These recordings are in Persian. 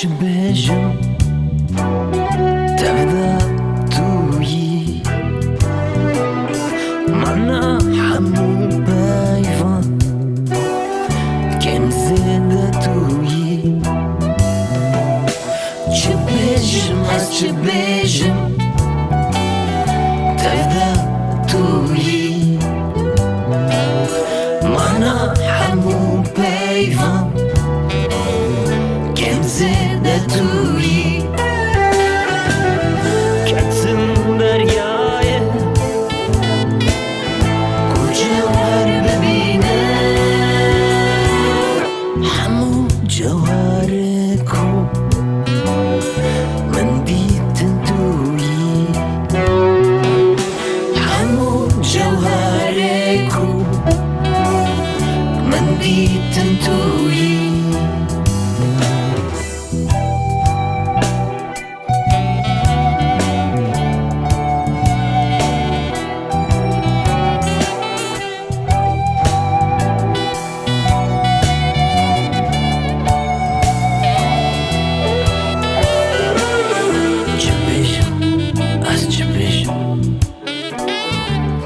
چه بهجم تبدا تویی من همو پیوان کم زده تویی چه بهجم از چه بهجم تبدا تویی من همو پیوان کم زده تویی کتم دریای جوهر ببینه همو جوهر کو من دیدن تویی همو جوهر کو من دیدن تویی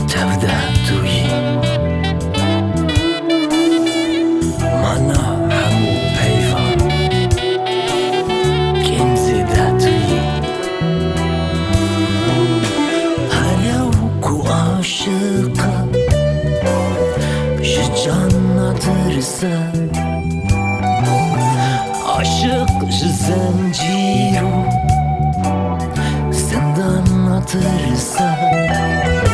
تبدا تویی من همو پیوان کم زده تویی هلو کو عاشقه جانا ترسه عاشق زنجیرو زندان ترسه